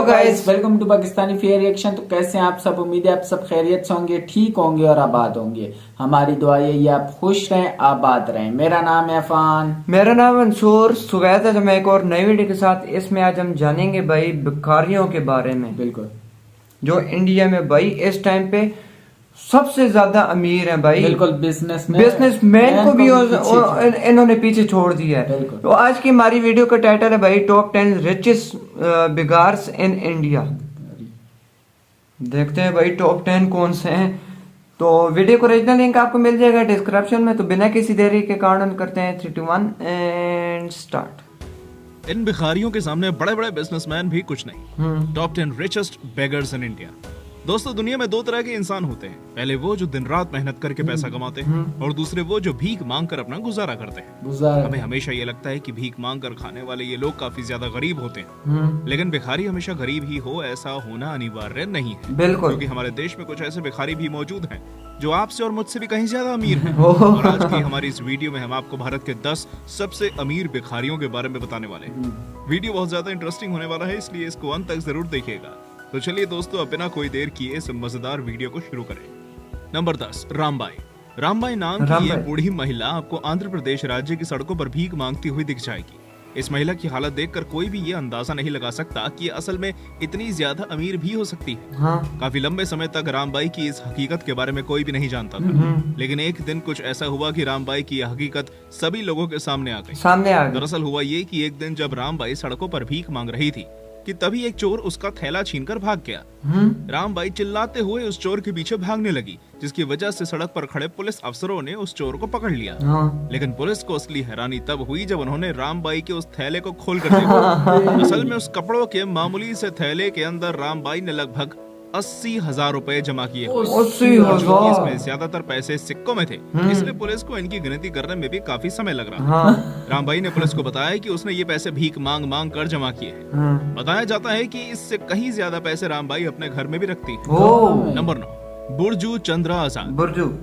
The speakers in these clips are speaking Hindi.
Guys, welcome to Pakistani fair reaction. तो कैसे हैं आप सब? उम्मीद है आप सब खैरियत से होंगे, ठीक होंगे और आबाद होंगे। हमारी दुआ यही है आप खुश रहें, आबाद रहें। मेरा नाम है अफान। मेरा नाम मंसूर। सुबह हम एक और नई वीडियो के साथ। इसमें आज हम जानेंगे भाई भिखारियों के बारे में। बिल्कुल, जो इंडिया में भाई इस टाइम पे सबसे ज्यादा अमीर है भाई। बिल्कुल, बिजनेसमैन को भी इन्होंने पीछे छोड़ दिया है। तो आज की हमारी वीडियो का टाइटल है भाई टॉप 10 रिचेस्ट बिगार्स इन इंडिया। देखते हैं भाई टॉप 10 कौन से हैं। तो वीडियो को ओरिजिनल लिंक आपको मिल जाएगा डिस्क्रिप्शन में। तो बिना किसी देरी के कारण करते हैं 3, 2, 1 एंड स्टार्ट। इन भिखारियों के सामने बड़े बड़े बिजनेसमैन भी कुछ नहीं। Top 10 richest beggars in India. दोस्तों, दुनिया में दो तरह के इंसान होते हैं। पहले वो जो दिन रात मेहनत करके पैसा कमाते हैं, और दूसरे वो जो भीख मांग कर अपना गुजारा करते हैं। हमें हमेशा ये लगता है कि भीख मांग कर खाने वाले ये लोग काफी ज्यादा गरीब होते हैं, लेकिन भिखारी हमेशा गरीब ही हो ऐसा होना अनिवार्य नहीं है। बिल्कुल, क्योंकि हमारे देश में कुछ ऐसे भिखारी भी मौजूद हैं जो आपसे और मुझसे भी कहीं ज्यादा अमीर हैं। और आज की हमारी इस वीडियो में हम आपको भारत के 10 सबसे अमीर भिखारियों के बारे में बताने वाले हैं। वीडियो बहुत ज्यादा इंटरेस्टिंग होने वाला है, इसलिए इसको अंत तक जरूर देखिएगा। तो चलिए दोस्तों, अब बिना कोई देर किए इस मजेदार वीडियो को शुरू करें। नंबर 10, रामबाई। रामबाई नाम की ये बूढ़ी महिला आपको आंध्र प्रदेश राज्य की सड़कों पर भीख मांगती हुई दिख जाएगी। इस महिला की हालत देखकर कोई भी ये अंदाजा नहीं लगा सकता कि असल में इतनी ज्यादा अमीर भी हो सकती है। हाँ। काफी लंबे समय तक रामबाई की इस हकीकत के बारे में कोई भी नहीं जानता था, लेकिन एक दिन कुछ ऐसा हुआ कि रामबाई की यह हकीकत सभी लोगों के सामने आ गई। दरअसल हुआ ये कि एक दिन जब रामबाई सड़कों पर भीख मांग रही थी कि तभी एक चोर उसका थैला छीनकर भाग गया। रामबाई चिल्लाते हुए उस चोर के पीछे भागने लगी, जिसकी वजह से सड़क पर खड़े पुलिस अफसरों ने उस चोर को पकड़ लिया। लेकिन पुलिस को असली हैरानी तब हुई जब उन्होंने रामबाई के उस थैले को खोल कर देखा। असल में उस कपड़ों के मामूली से थैले के अंदर रामबाई ने लगभग 80,000 रुपए जमा किए हुए। इसमें ज्यादातर पैसे सिक्कों में थे, इसलिए पुलिस को इनकी गिनती करने में भी काफी समय लग रहा था। रामबाई ने पुलिस को बताया कि उसने ये पैसे भीख मांग मांग कर जमा किए हैं। बताया जाता है कि इससे कहीं ज्यादा पैसे रामबाई अपने घर में भी रखती है। नंबर 9, बुरजू चंद्र आजाद।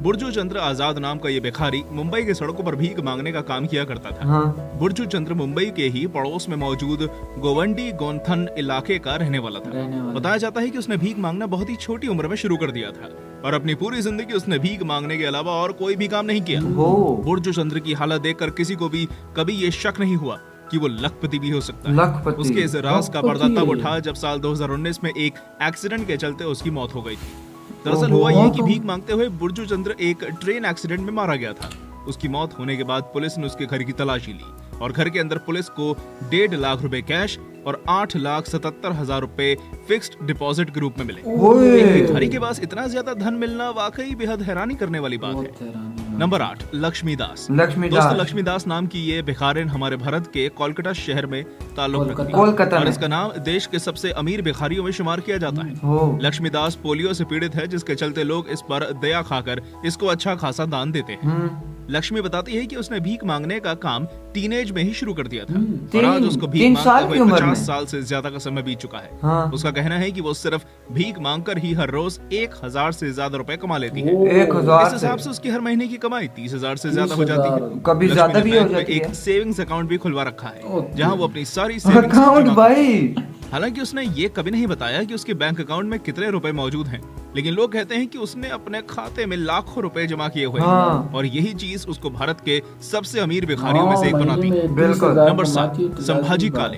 बुरजू चंद्र आजाद नाम का ये भिखारी मुंबई के सड़कों पर भीख मांगने का काम किया करता था। बुरजू चंद्र मुंबई के ही पड़ोस में मौजूद गोवंडी गोंथन इलाके का रहने वाला था। बताया जाता है कि उसने भीख मांगना बहुत ही छोटी उम्र में शुरू कर दिया था, और अपनी पूरी जिंदगी उसने भीख मांगने के अलावा और कोई भी काम नहीं किया। बुरजू चंद्र की हालत देखकर किसी को भी कभी ये शक नहीं हुआ कि वो लखपति भी हो सकता है। उसके इस राज का पर्दा तब उठा जब साल 2019 में एक एक्सीडेंट के चलते उसकी मौत हो गई थी। दरअसल हुआ ये कि भीख मांगते हुए बुरजू चंद्र एक ट्रेन एक्सीडेंट में मारा गया था। उसकी मौत होने के बाद पुलिस ने उसके घर की तलाशी ली, और घर के अंदर पुलिस को 1.5 लाख रुपए कैश और 8,77,000 रुपए फिक्स्ड डिपॉजिट के रूप में मिले। एक भिखारी के पास इतना ज्यादा धन मिलना वाकई बेहद हैरानी करने वाली बात है। नंबर 8, लक्ष्मीदास। दोस्तों, लक्ष्मीदास नाम की ये भिखारिन हमारे भारत के कोलकाता शहर में ताल्लुक रखती है, और इसका नाम देश के सबसे अमीर भिखारियों में शुमार किया जाता है। लक्ष्मीदास पोलियो से पीड़ित है, जिसके चलते लोग इस पर दया खाकर इसको अच्छा खासा दान देते हैं। लक्ष्मी बताती है कि उसने भीख मांगने का काम टीनेज में ही शुरू कर दिया था, और आज उसको भीख मांगते हुए 50 साल से ज्यादा का समय बीत चुका है। उसका कहना है कि वो सिर्फ भीख मांगकर ही हर रोज 1,000 से ज्यादा रुपए कमा लेती है। इस हिसाब से उसकी हर महीने की कमाई 30,000 से ज्यादा हो जाती है। कभी ज्यादा भी हो जाती है। एक सेविंग्स अकाउंट भी खुलवा रखा है, जहाँ वो अपनी सारी सेविंग्स। हालांकि उसने ये कभी नहीं बताया कि उसके बैंक अकाउंट में कितने रुपए मौजूद हैं, लेकिन लोग कहते हैं कि उसने अपने खाते में लाखों रुपए जमा किए हुए हैं, और यही चीज उसको भारत के सबसे अमीर भिखारियों में से एक बनाती है। नंबर 7, संभाजी काले।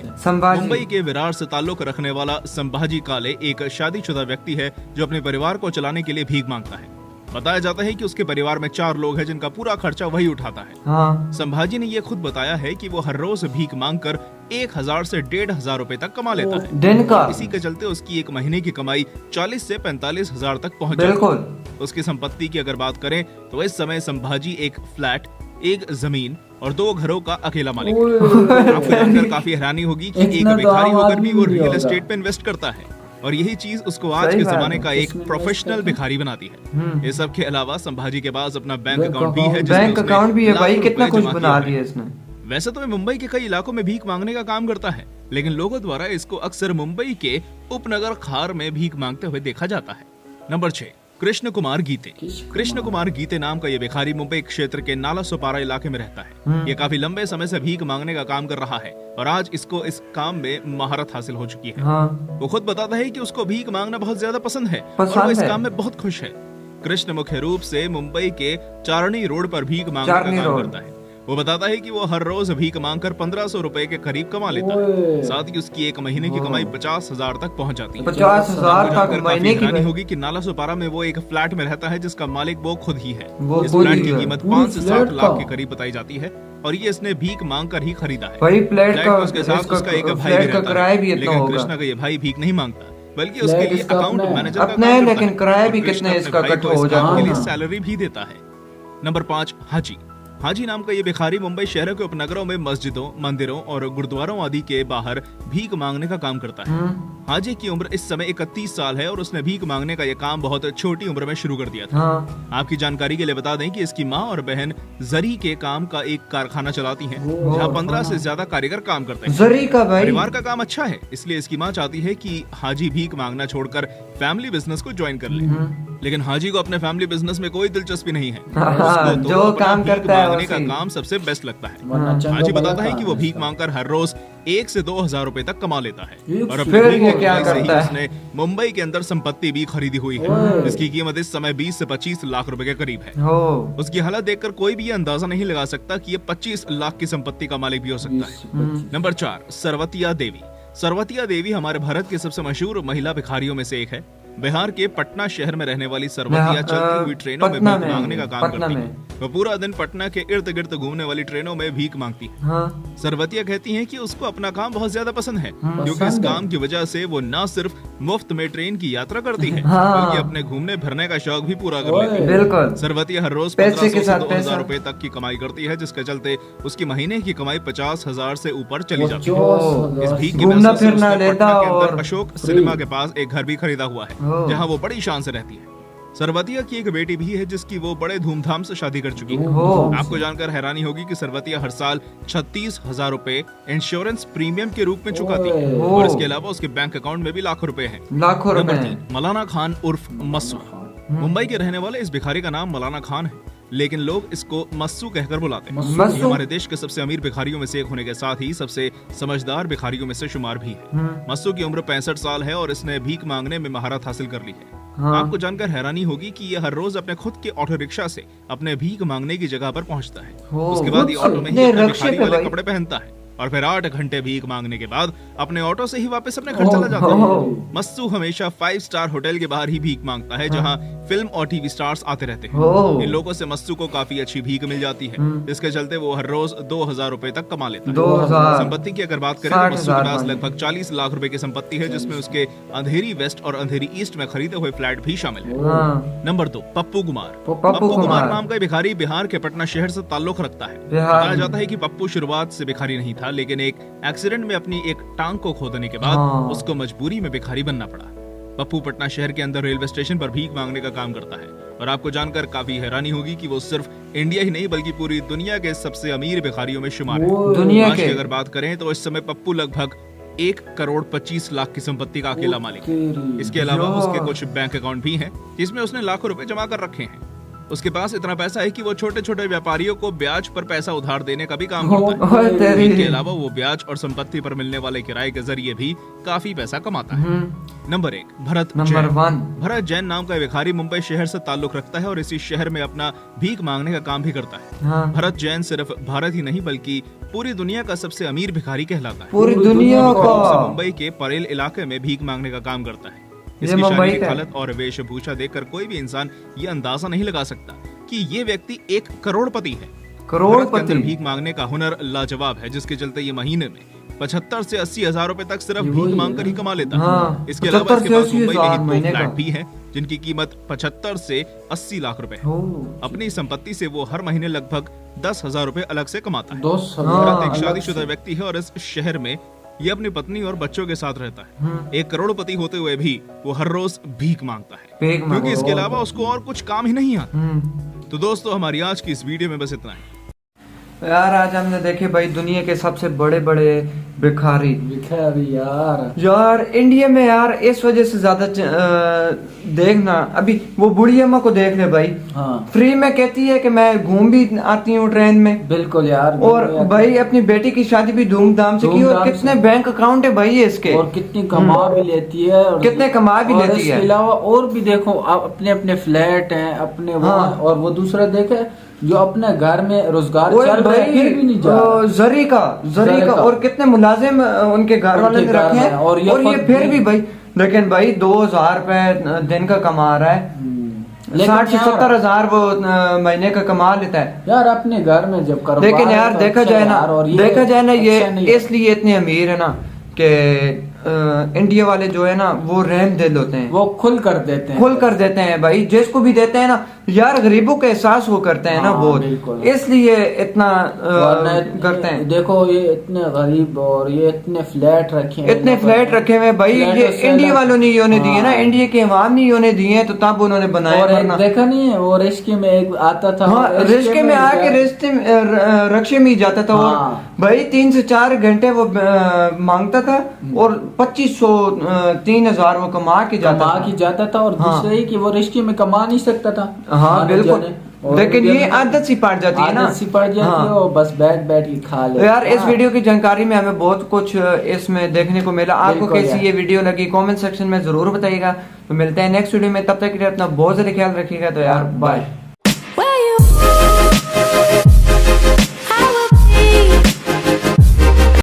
मुंबई के विरार से ताल्लुक रखने वाला संभाजी काले एक शादीशुदा व्यक्ति है जो अपने परिवार को चलाने के लिए भीख मांगता है। बताया जाता है कि उसके परिवार में 4 लोग हैं, जिनका पूरा खर्चा वही उठाता है। संभाजी ने ये खुद बताया है कि वो हर रोज भीख मांगकर 1,000 से 1,500 रुपए तक कमा लेता है दिन का। इसी के चलते उसकी एक महीने की कमाई 40 से 45,000 तक पहुंच जाती है। उसकी संपत्ति की अगर बात करें तो इस समय संभाजी एक फ्लैट, एक जमीन और 2 घरों का अकेला मालिक है। आपको जानकर काफी हैरानी होगी कि एक भिखारी होकर भी वो रियल एस्टेट पे इन्वेस्ट करता है, और यही चीज उसको आज के जमाने का एक प्रोफेशनल भिखारी बनाती है। इस सब के अलावा संभाजी के पास अपना बैंक अकाउंट भी है, भाई कितना कुछ बना दिया इसने। वैसे तो मुंबई के कई इलाकों में भीख मांगने का काम करता है, लेकिन लोगों द्वारा इसको अक्सर मुंबई के उपनगर खार में भीख मांगते हुए देखा जाता है। नंबर 6, कृष्ण कुमार गीते। कृष्ण कुमार गीते नाम का ये भिखारी मुंबई क्षेत्र के नाला सोपारा इलाके में रहता है। ये काफी लंबे समय से भीख मांगने का काम कर रहा है और आज इसको इस काम में महारत हासिल हो चुकी है। वो खुद बताता है कि उसको भीख मांगना बहुत ज्यादा पसंद है और वो इस काम में बहुत खुश है। कृष्ण मुख्य रूप से मुंबई के चारणी रोड पर भीख मांगने का काम करता है। वो बताता है कि वो हर रोज भीख मांगकर 1500 रुपए के करीब कमा लेता है। साथ ही उसकी एक महीने की कमाई 50,000 तक पहुंच जाती है। 50,000 तक महीने की होगी कि नाला सोपारा में वो एक फ्लैट में रहता है जिसका मालिक वो खुद ही है। इस फ्लैट की कीमत 5 से 7 लाख के करीब बताई जाती है और ये इसने भीख मांग कर ही खरीदा है। फ्लैट का उसके साथ उसका एक भाई भी रहता है, लेकिन कृष्णा का ये भाई भीख नहीं मांगता बल्कि उसके लिए अकाउंट मैनेजर का काम करता है। लेकिन किराया भी कितना इसका कट हो जाता है, सैलरी भी देता है। नंबर 5, हाजी। हाजी नाम का ये भिखारी मुंबई शहर के उपनगरों में मस्जिदों, मंदिरों और गुरुद्वारों आदि के बाहर भीख मांगने का काम करता है। हाजी की उम्र इस समय 31 साल है और उसने भीख मांगने का ये काम बहुत छोटी उम्र में शुरू कर दिया था। आपकी जानकारी के लिए बता दें कि इसकी माँ और बहन जरी के काम का एक कारखाना चलाती हैं, जहाँ 15 से ज्यादा कारीगर काम करते हैं। जरी का भाई परिवार का काम अच्छा है, इसलिए इसकी माँ चाहती है कि हाजी भीख मांगना छोड़कर फैमिली बिजनेस को ज्वाइन कर ले। लेकिन हाजी को अपने फैमिली बिजनेस में कोई दिलचस्पी नहीं है। उसको जो काम करता है का काम सबसे बेस्ट लगता है। हाजी बताता है कि वो भीख मांगकर हर रोज 1 से 2,000 रुपए तक कमा लेता है और अपने क्या करता है? उसने मुंबई के अंदर संपत्ति भी खरीदी हुई है जिसकी कीमत इस समय 20 से 25 लाख रुपए के करीब है। उसकी हालत देखकर कोई भी ये अंदाजा नहीं लगा सकता कि ये 25 लाख की संपत्ति का मालिक भी हो सकता है। नंबर 4, सरवतिया देवी। सरवतिया देवी हमारे भारत की सबसे मशहूर महिला भिखारियों में से एक है। बिहार के पटना शहर में रहने वाली सरवतिया चलती हुई ट्रेनों में भीख मांगने का काम करती है। वो पूरा दिन पटना के इर्द गिर्द घूमने वाली ट्रेनों में भीख मांगती है। सरवतिया कहती हैं कि उसको अपना काम बहुत ज्यादा पसंद है क्योंकि इस काम की वजह से वो न सिर्फ मुफ्त में ट्रेन की यात्रा करती है बल्कि अपने घूमने फिरने का शौक भी पूरा कर लेती है। बिल्कुल। सरवतिया हर रोज 1500 से 2,000 रुपए तक की कमाई करती है जिसके चलते उसकी महीने की कमाई 50,000 से ऊपर चली जाती है। इस भीख की वजह से उसने पटना के अंदर अशोक सिनेमा के पास एक घर भी खरीदा हुआ है जहाँ वो बड़ी शान से रहती है। सरवतिया की एक बेटी भी है जिसकी वो बड़े धूमधाम से शादी कर चुकी है। आपको जानकर हैरानी होगी कि सरवतिया हर साल 36,000 रुपए इंश्योरेंस प्रीमियम के रूप में चुकाती है और इसके अलावा उसके बैंक अकाउंट में भी लाखों रुपए हैं। नंबर 3, मौलाना खान उर्फ मस्सू। मुंबई के रहने वाले इस भिखारी का नाम मौलाना खान है लेकिन लोग इसको मस्सू कहकर बुलाते हैं। ये हमारे देश के सबसे अमीर भिखारियों में से एक होने के साथ ही सबसे समझदार भिखारियों में से शुमार भी है। मस्सू की उम्र 65 साल है और इसने भीख मांगने में महारत हासिल कर ली है। आपको जानकर हैरानी होगी कि ये हर रोज अपने खुद के ऑटो रिक्शा से अपने भीख मांगने की जगह पर पहुंचता है। उसके बाद ये ऑटो में ही अपने भिखारी वाले कपड़े पहनता है और फिर 8 घंटे भीख मांगने के बाद अपने ऑटो से ही वापस अपने घर चला जाता है। मस्सू हमेशा 5 स्टार होटल के बाहर ही भीख मांगता है जहां फिल्म और टीवी स्टार्स आते रहते हैं। इन लोगों से मस्सू को काफी अच्छी भीख मिल जाती है जिसके चलते वो हर रोज 2,000 रुपए तक कमा लेता है। संपत्ति की अगर बात करें तो मस्सू के पास लगभग 40 लाख रुपए की संपत्ति है जिसमें उसके अंधेरी वेस्ट और अंधेरी ईस्ट में खरीदे हुए फ्लैट भी शामिल है। नंबर 2, पप्पू कुमार। पप्पू कुमार नाम का भिखारी बिहार के पटना शहर से ताल्लुक रखता है। बताया जाता है कि पप्पू शुरुआत से भिखारी नहीं था लेकिन एक एक्सीडेंट में अपनी एक टांग को खो देने के बाद उसको मजबूरी में भिखारी बनना पड़ा। पप्पू पटना शहर के अंदर रेलवे स्टेशन पर भीख मांगने का काम करता है और आपको जानकर काफी हैरानी होगी कि वो सिर्फ इंडिया ही नहीं बल्कि पूरी दुनिया के सबसे अमीर भिखारियों में शुमार है। दुनिया की अगर बात करें तो इस समय पप्पू लगभग 1,25,00,000 की संपत्ति का अकेला मालिक है। इसके अलावा उसके कुछ बैंक अकाउंट भी हैं जिसमें उसने लाखों रुपए जमा कर रखे हैं। उसके पास इतना पैसा है कि वो छोटे छोटे व्यापारियों को ब्याज पर पैसा उधार देने का भी काम करता है। इनके अलावा वो ब्याज और संपत्ति पर मिलने वाले किराए के जरिए भी काफी पैसा कमाता है। नंबर 1, भरत जैन। भरत जैन नाम का भिखारी मुंबई शहर से ताल्लुक रखता है और इसी शहर में अपना भीख मांगने का काम भी करता है। भरत जैन सिर्फ भारत ही नहीं बल्कि पूरी दुनिया का सबसे अमीर भिखारी कहलाता है। पूरी दुनिया का मुंबई के परेल इलाके में भीख मांगने का काम करता है। इसकी शारीरिक हालत और वेशभूषा देखकर कोई भी इंसान ये अंदाजा नहीं लगा सकता कि ये व्यक्ति एक करोड़पति है। करोड़पति भीख मांगने का हुनर लाजवाब है जिसके चलते ये महीने में 75 से 80,000 रुपए तक सिर्फ भीख मांगकर ही कमा लेता है। इसके अलावा इसके पास मुंबई में ही 2 फ्लैट भी हैं जिनकी कीमत 75 से 80 लाख रुपए है। अपनी संपत्ति से वो हर महीने लगभग 10,000 रुपए अलग से कमाता है। भरत एक शादीशुदा व्यक्ति है और इस शहर में ये अपनी पत्नी और बच्चों के साथ रहता है। एक करोड़पति होते हुए भी वो हर रोज भीख मांगता है क्योंकि इसके अलावा उसको और कुछ काम ही नहीं आता। तो दोस्तों हमारी आज की इस वीडियो में बस इतना है। यार आज हमने देखे भाई दुनिया के सबसे बड़े बड़े भिखारी यार इंडिया में यार इस वजह से ज्यादा देखना, अभी वो बुढ़ी अम्मा को देख ले भाई, हाँ। फ्री में कहती है कि मैं घूम भी आती हूँ ट्रेन में, बिल्कुल यार। और भाई अपनी बेटी की शादी भी धूमधाम से की, और कितने बैंक अकाउंट है भाई इसके, और कितनी कमा भी लेती है, और कितने कमा भी लेती है। इसके अलावा और भी देखो अपने अपने फ्लैट हैं अपने वो, हाँ। और वो दूसरा देखे जो अपने घर में रोजगार चल रहा है फिर भी नहीं जा रहा। जरी का और कितने मुलाजिम उनके घर वाले ने रखे हैं, और ये फिर भी भाई, लेकिन भाई 2000 रुपए दिन का कमा रहा है, 60 से 70 हजार वो महीने का कमा लेता है यार अपने घर में जब करो। लेकिन यार देखा जाए ना ये इसलिए इतने अमीर है ना कि इंडिया वाले जो है ना वो रहम दिल होते हैं, वो खुल कर देते हैं भाई, जिसको भी देते हैं ना यार गरीबों का एहसास वो करते हैं ना बहुत, इसलिए इतना करते हैं। देखो ये इतने गरीब और ये इतने फ्लैट रखे हुए भाई, ये इंडिया वालों ने होने दिए ना, इंडिया के अवाम नहीं होने दिए, तो तब उन्होंने बनाया। देखा नहीं है वो रिश्के में एक आता था, रिश्के में आके रक्शे में ही जाता था, और भाई 3 से 4 घंटे वो मांगता था, और 2500-3000 वो कमा के जाता था, और दूसरे ही कि वो रिश्ते में कमा नहीं सकता था। हाँ बिल्कुल, लेकिन ये आदत सी पड़ जाती है ना, और बस बैठ के खा ले। यार इस वीडियो की जानकारी में हमें बहुत कुछ इसमें देखने को मिला। आपको कैसी ये वीडियो लगी कमेंट सेक्शन में जरूर बताइएगा। तो मिलते हैं नेक्स्ट वीडियो में, तब तक के लिए अपना बहुत ज्यादा ख्याल रखिएगा। तो यार बाय।